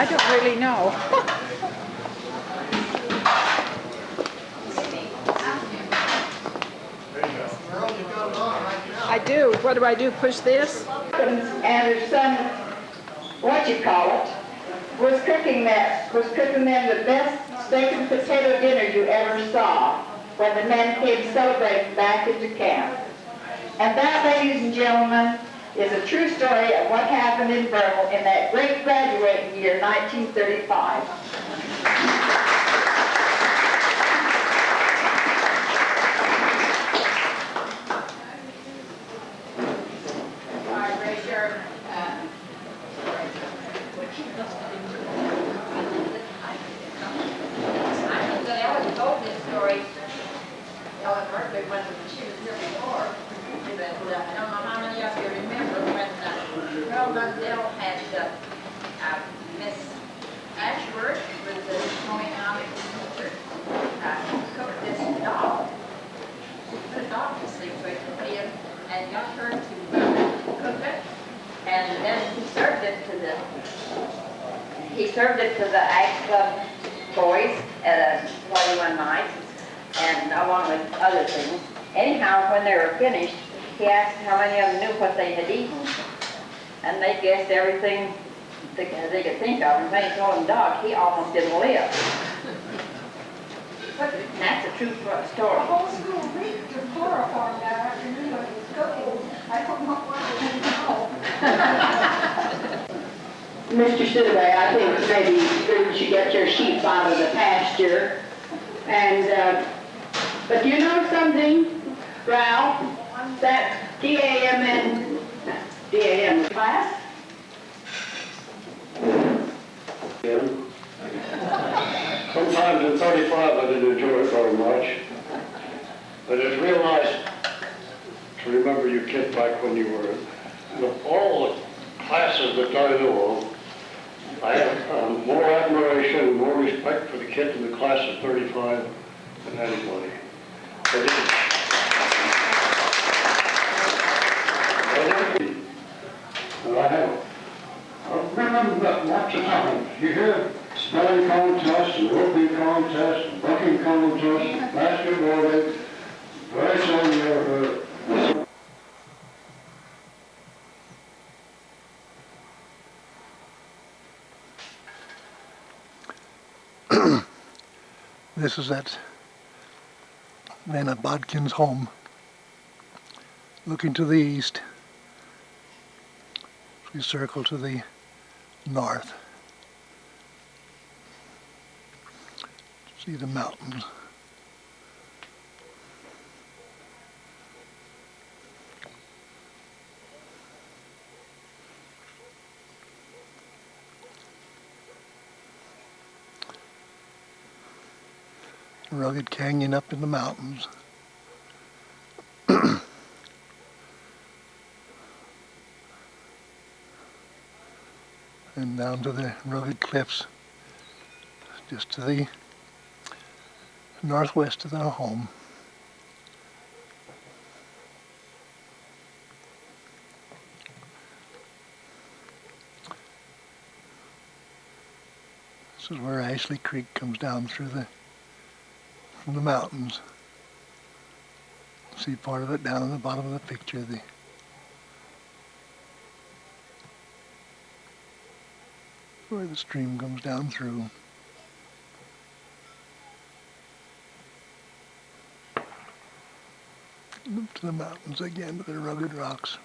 I don't really know. I do. What do? Push this? And her son, what you call it, was cooking them the best steak and potato dinner you ever saw when the men came celebrating back into camp. And that, ladies and gentlemen, is a true story of what happened in Vernal in that great graduating year, 1935. He served it to the Ag Club boys at a party one night, and along with other things. Anyhow, when they were finished, he asked how many of them knew what they had eaten, and they guessed everything they could think of. And when he told them dog, he almost didn't live. And that's a true story. The whole school reeked of chloroform that afternoon when it was cooking. I don't know what Mr. Sidaway, I think maybe you should get your sheep out of the pasture. And, but you know something, Ralph? That DAM class? Sometimes in 35 I didn't enjoy it very much. But it's real nice to remember your kid back when you were in all the classes that I know of. I have more admiration and more respect for the kids in the class of 35 than anybody. I remember that lots of times. You hear spelling contests, and whooping contests, and bucking contests, basketball league. Very seldom you ever heard it. This is at Vanna Bodkin's home. Looking to the east, we circle to the north. See the mountains. Rugged canyon up in the mountains. And down to the rugged cliffs just to the northwest of our home. This is where Ashley Creek comes down through from the mountains. See part of it down in the bottom of the picture. Where the stream comes down through. And up to the mountains again, to the rugged rocks.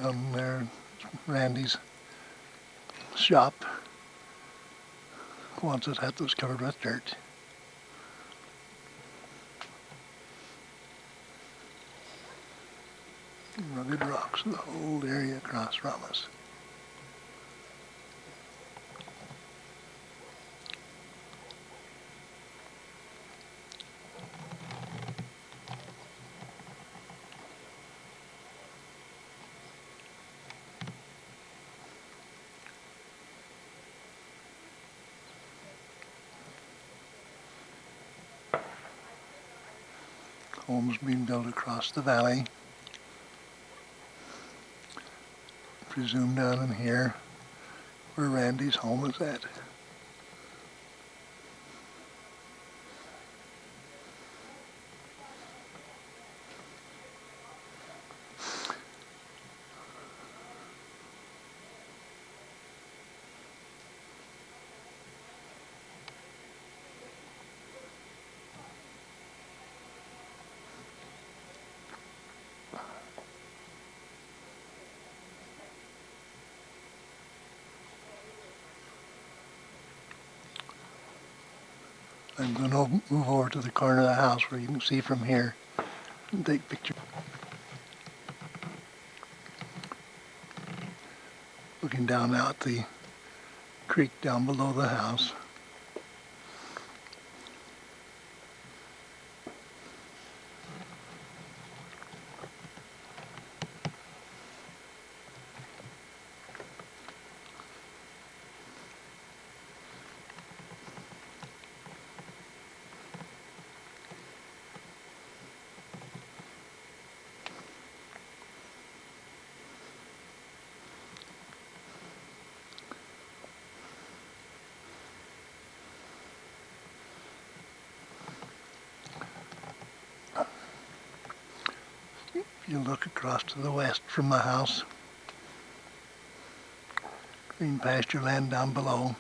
Down there, Randy's shop. Quonset's hut was covered with dirt. Rugged rocks, the whole area across from us. Homes being built across the valley. Presume down in here where Randy's home is at. I'm going to move over to the corner of the house where you can see from here and take pictures. Looking down now at the creek down below the house. You look across to the west from the house, green pasture land down below.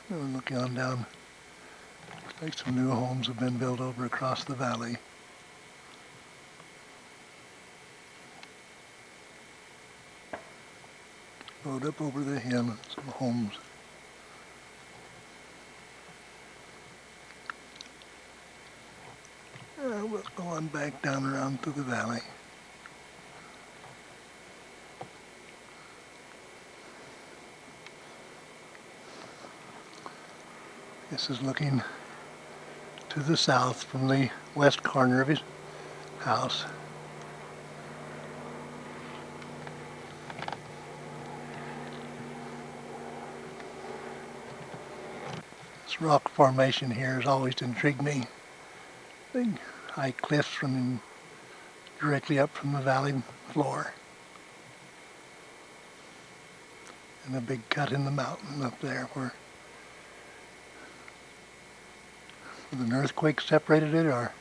We're looking on down, looks like some new homes have been built over across the valley. Road up over the hill and some homes. We'll go on back down around to the valley. This is looking to the south from the west corner of his house. This rock formation here has always intrigued me. Big high cliffs running directly up from the valley floor. And a big cut in the mountain up there where an earthquake separated it or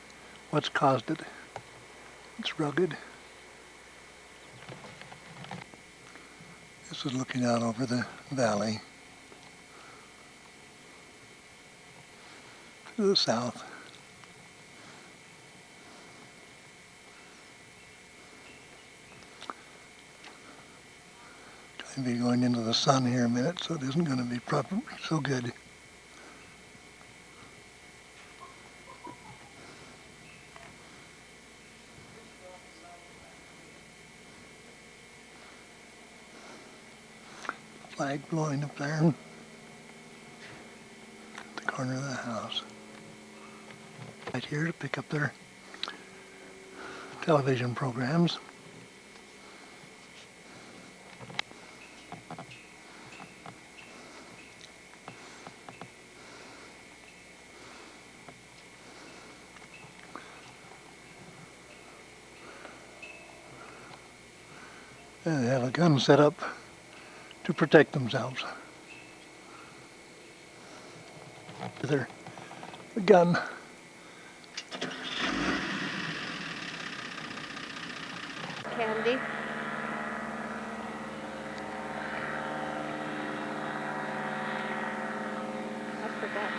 what's caused it. It's rugged. This is looking out over the valley to the south. Going to be going into the sun here a minute, so it isn't going to be so good. Flag blowing up there at the corner of the house. Right here to pick up their television programs. And they have a gun set up to protect themselves. With their gun. Candy. I forgot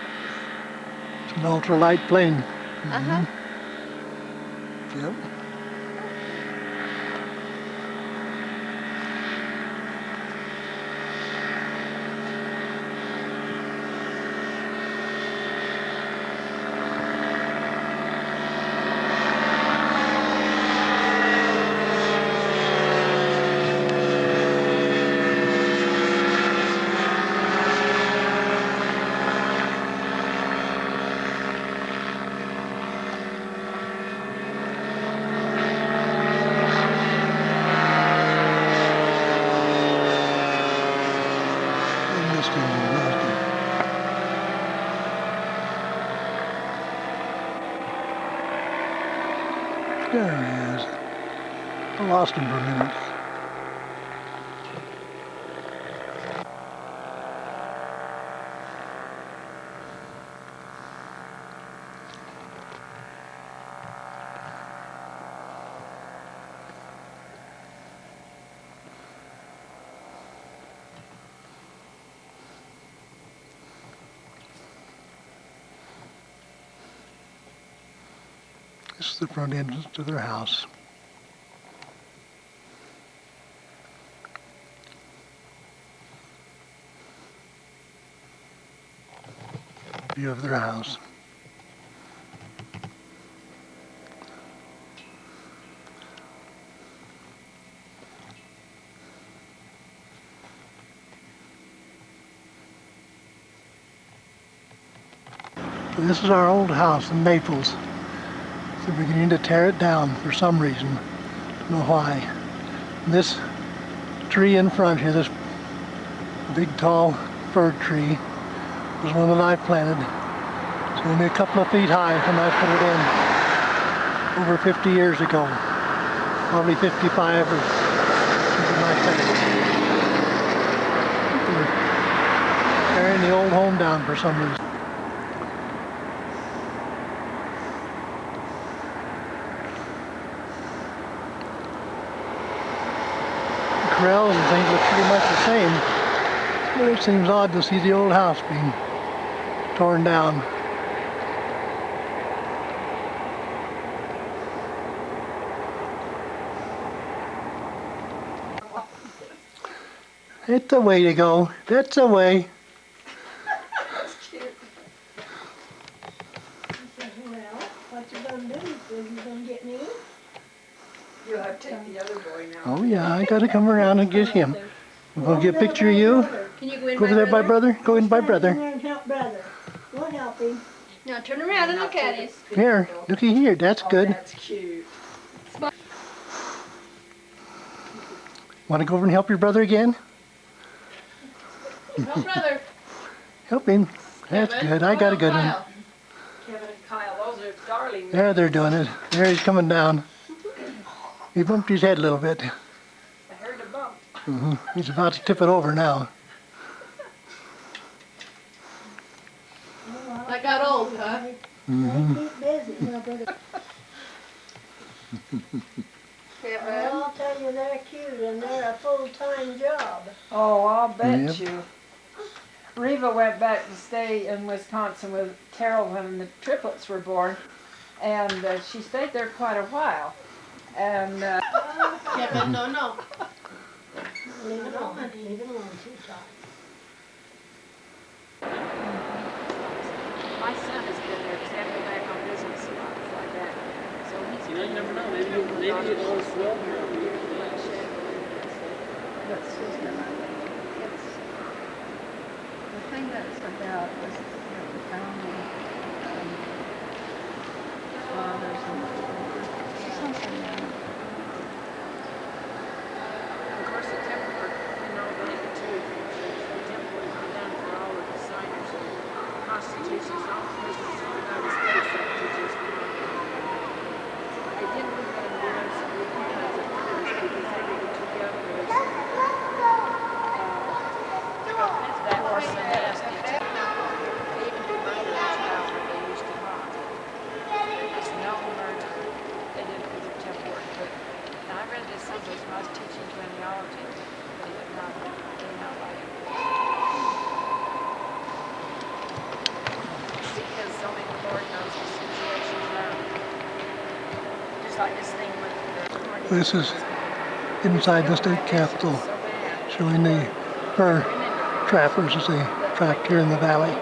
It's an ultralight plane. Uh-huh. Yep. There he is. I lost him for a minute. This is the front entrance to their house. View of their house. This is our old house in Naples. They're beginning to tear it down for some reason. Don't know why. And this tree in front here, this big tall fir tree, was one that I planted. It's only a couple of feet high when I put it in over 50 years ago. Probably 55 or something like that. They're tearing the old home down for some reason. Corrals and things look pretty much the same, but it seems odd to see the old house being torn down. It's the way to go. That's the way. Well, what you gonna do? You gonna get me? You'll have to take the other boy now. Oh yeah, I gotta come around and get him. We're gonna get a picture of you. Can you go in Go over there by brother. Go in by brother. Stand there and help brother. We'll help him. Now turn around and look at it. Here, looky here. That's good. That's cute. Want to go over and help your brother again? Oh, brother. Help him. That's good. I got a good one. Kevin and Kyle, those are darling. There, they're doing it. There he's coming down. He bumped his head a little bit. I heard a bump. He's about to tip it over now. I got old, huh? Keep busy. Kevin. I'll tell you, they're cute and they're a full-time job. Oh, I'll bet Yep. you. Reva went back to stay in Wisconsin with Carol when the triplets were born, and she stayed there quite a while. And Kevin, no. Leave it alone. Leave it alone. She's fine. my son has been there because they have to go back on business a lot like that. So he's You know, you never know. Maybe it's all swell here. That's his memory. The thing that's about was that the family, fathers and something. Of course, the temple, the temple has been done for all of the signers of the constitutions, all the presidents of the United States that teachers they didn't put that in the US because of others, because they were together as that was the nasty temple. They even converted a child when they used to mock. It's no murder. They didn't put the temple work, but now I read this some of those when I was teaching genealogy. They did not like it. Because only the Lord knows the situations are. Just like this thing with the This is inside the state capitol, showing the fur trappers as they trapped here in the valley.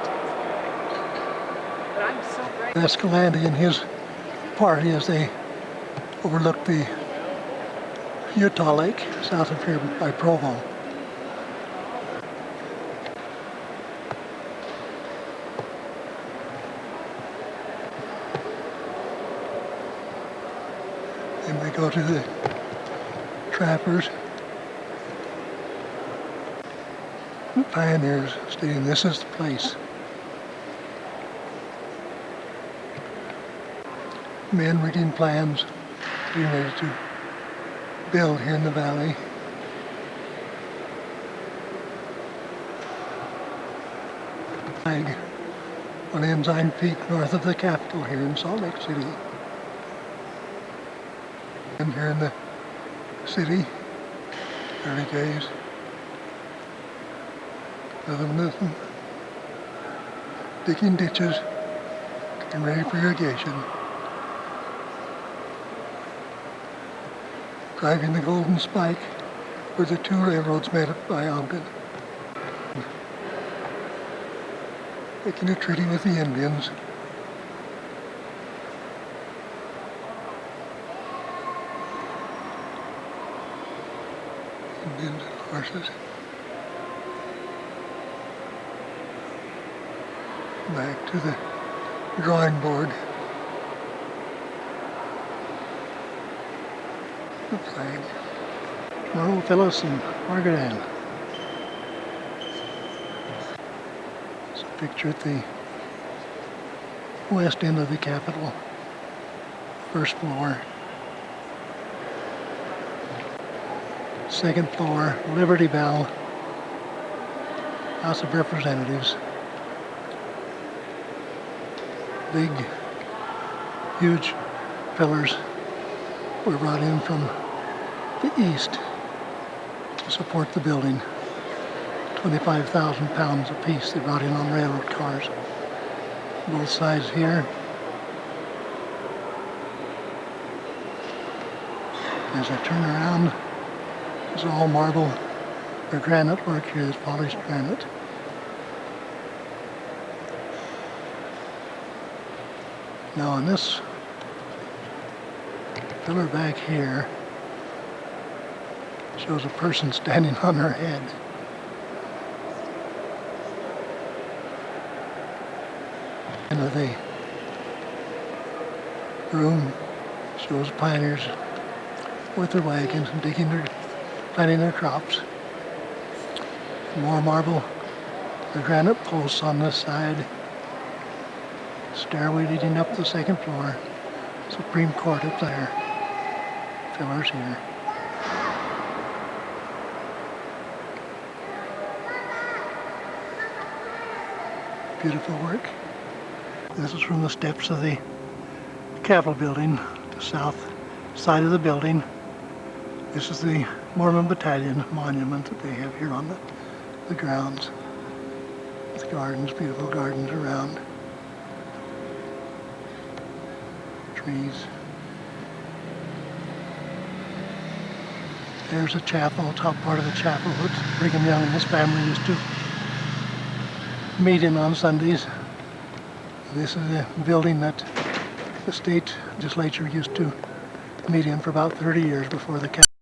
But I'm so grateful. Escalante and his party as they overlooked the Utah Lake south of here by Provo. Then we go to the trappers. The pioneers stating this is the place. Men reading plans, getting ready to build here in the valley. Flag on Ensign Peak north of the Capitol here in Salt Lake City. And here in the city, early days. Another one of them digging ditches, getting ready for irrigation. Driving the Golden Spike where the two railroads met by Ogden. Making a treaty with the Indians. Indians and horses. Back to the drawing board. The flag. Merle, Phyllis, and Margaret Ann. It's a picture at the west end of the Capitol. First floor. Second floor, Liberty Bell, House of Representatives. Big, huge pillars were brought in from the east to support the building. 25,000 pounds apiece they brought in on railroad cars. Both sides here. As I turn around, it's all marble or granite work here, is polished granite. Now on this pillar back here shows a person standing on her head. End of the room shows pioneers with their wagons and planting their crops. More marble, the granite posts on this side. Stairway leading up the second floor. Supreme Court up there. Pillars here. Beautiful work. This is from the steps of the Capitol building, the south side of the building. This is the Mormon Battalion monument that they have here on the grounds. With gardens, beautiful gardens around. Trees. There's a chapel, top part of the chapel that Brigham Young and his family used to meet in on Sundays. This is a building that the state legislature used to meet in for about 30 years before the